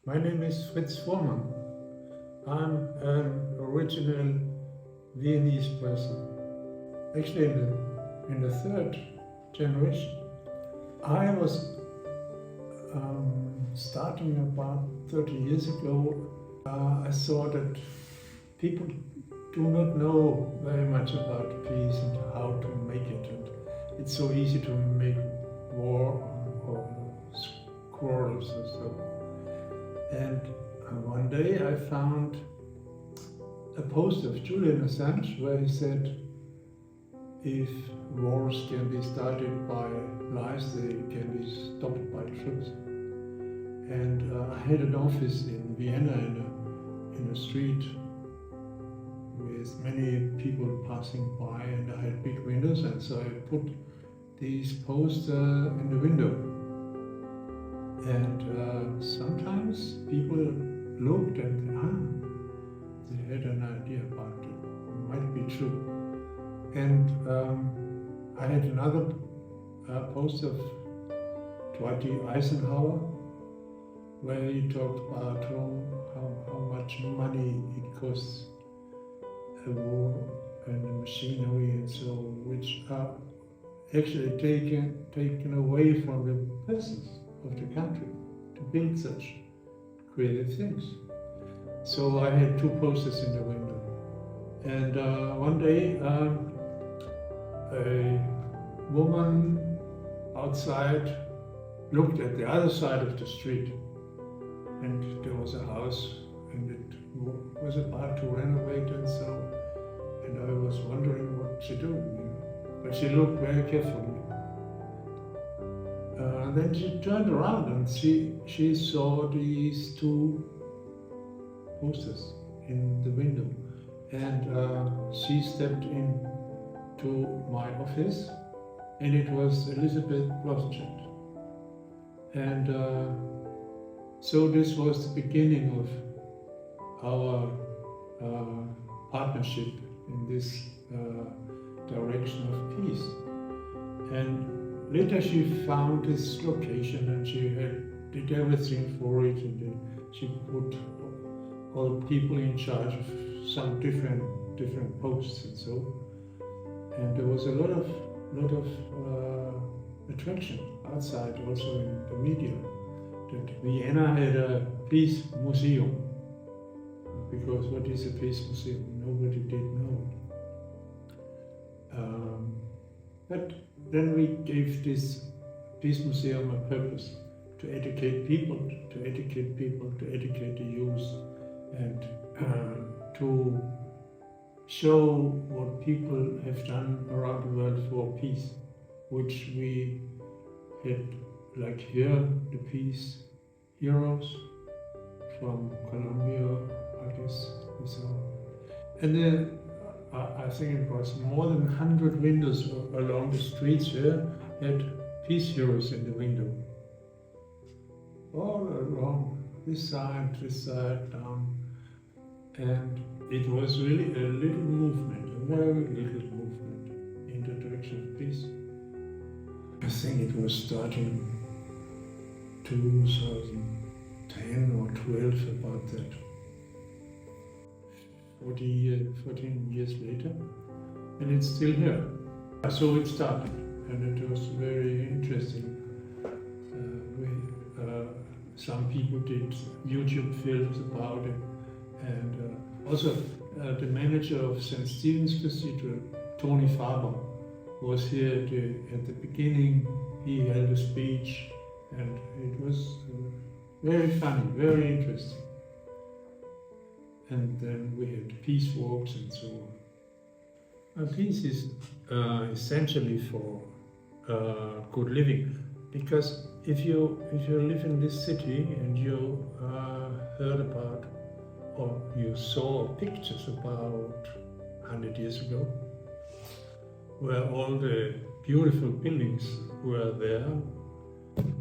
My name is Fritz Fuhrmann. I'm an original Viennese person. Actually, in the third generation. I was starting about 30 years ago. I saw that people do not know very much about peace and how to make it. And it's so easy to make war or quarrels or so. And one day I found a post of Julian Assange where he said, if wars can be started by lies, they can be stopped by truth. And I had an office in Vienna in a street with many people passing by, and I had big windows, and so I put these posters in the window. And sometimes people looked and they had an idea about it. It might be true. And I had another poster of Dwight Eisenhower, where he talked about how much money it costs a war and the machinery and so, which are actually taken away from the persons of the country to build such creative things. So I had two posters in the window. And one day a woman outside looked at the other side of the street, and there was a house and it was about to renovate and so, and I was wondering what she doing, but she looked very carefully. Then she turned around and she saw these two posters in the window, and she stepped in to my office, and it was Elizabeth Bloschet. And so this was the beginning of our partnership in this direction of peace. And later she found this location, and she did everything for it, and she put all people in charge of some different posts and so. And there was a lot of attraction outside, also in the media, that Vienna had a peace museum. Because what is a peace museum? Nobody did know. But then we gave this peace museum a purpose: to educate people, to educate the youth, and to show what people have done around the world for peace, which we had, like here, the peace heroes from Colombia, I guess we saw. And then I think it was more than 100 windows along the streets here had peace heroes in the window. All along, this side, down. And it was really a little movement, a very little movement in the direction of peace. I think it was starting 2010 or 12, about that. 14 years later, and it's still here. So it started, and it was very interesting. Some people did YouTube films about it, and also the manager of St. Stephen's Cathedral, Tony Faber, was here at the beginning. He held a speech, and it was very funny, very interesting. And then we had peace walks and so on. Peace is essentially for good living, because if you live in this city and you heard about or you saw pictures about 100 years ago, where all the beautiful buildings were there,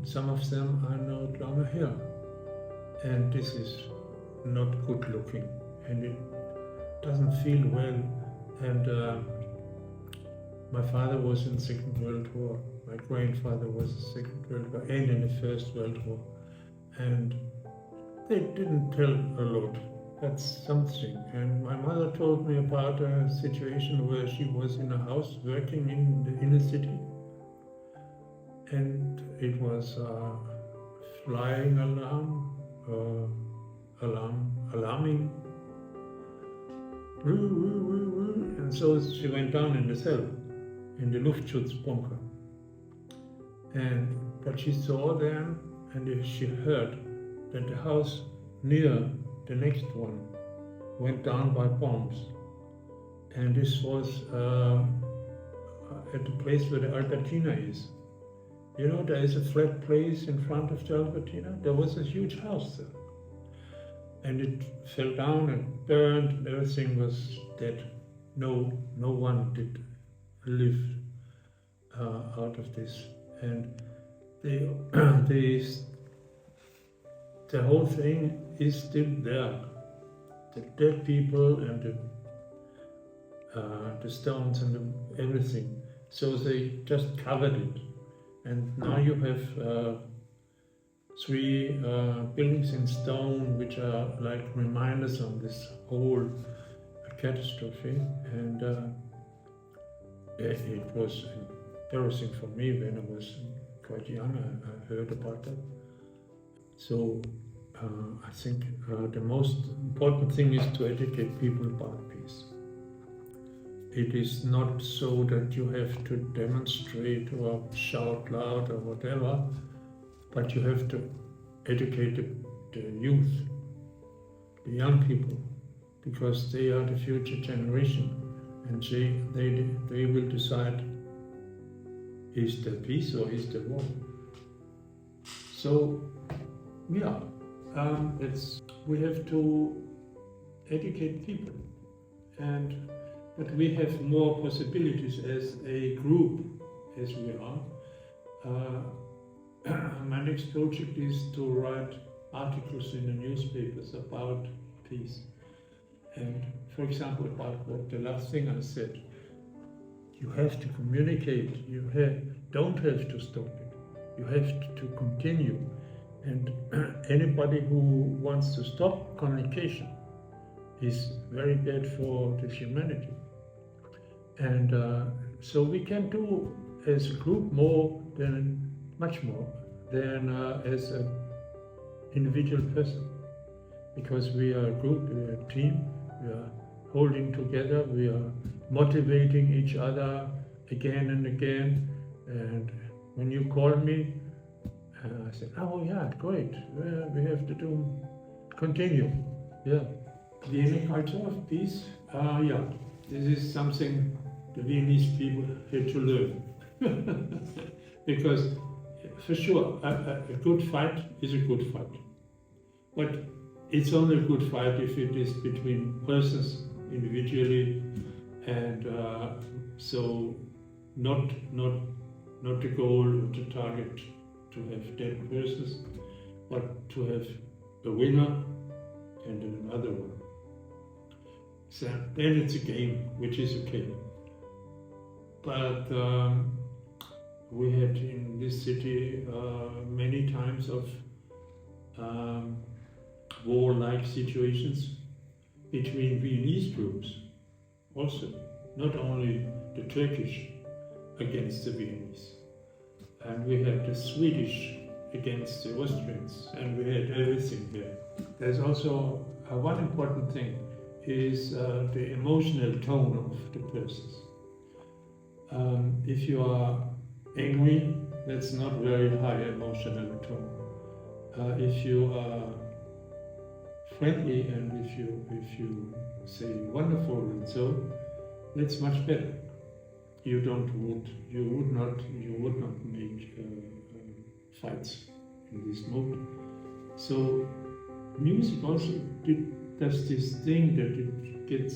some of them are no longer here, and this is not good looking, and it doesn't feel well. And my father was in the Second World War, my grandfather was in the Second World War and in the First World War, and they didn't tell a lot. That's something. And my mother told me about a situation where she was in a house working in the inner city, and it was a flying alarm, alarming, and so she went down in the cell, in the Luftschutzbunker. But she saw then, and she heard that the house near the next one went down by bombs. And this was at the place where the Albertina is. You know, there is a flat place in front of the Albertina. There was a huge house there. And it fell down and burned, and everything was dead. No one did live out of this. And the whole thing is still there. The dead people and the stones and everything. So they just covered it. And now you have 3 buildings in stone, which are like reminders on this whole catastrophe. And it was embarrassing for me when I was quite young. I heard about that. So I think the most important thing is to educate people about peace. It is not so that you have to demonstrate or shout loud or whatever, but you have to educate the youth, the young people, because they are the future generation, and they will decide, is there peace or is there war? So, yeah, we have to educate people, but we have more possibilities as a group, as we are. My next project is to write articles in the newspapers about peace. And for example, about what the last thing I said, you have to communicate, don't have to stop it, you have to continue. And anybody who wants to stop communication is very bad for the humanity. And so we can do as a group much more than as an individual person. Because we are a group, we are a team, we are holding together, we are motivating each other again and again. And when you call me, I said, oh yeah, great, we have to continue. Yeah. Vienna culture of peace, yeah, this is something the Viennese people had to learn. Because for sure, a good fight is a good fight. But it's only a good fight if it is between persons individually, and so not the goal or the target to have dead persons, but to have a winner and another one. So then it's a game, which is okay. But we had in this city many times of war-like situations between Viennese groups also, not only the Turkish against the Viennese. And we had the Swedish against the Austrians, and we had everything there. There's also one important thing is the emotional tone of the persons. If you are angry, that's not very high emotional tone. If you are friendly and if you say wonderful and so, that's much better. You would not make fights in this mode. So music also does this thing that it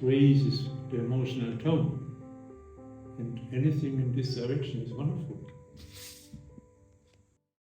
raises the emotional tone, and anything in this direction is wonderful.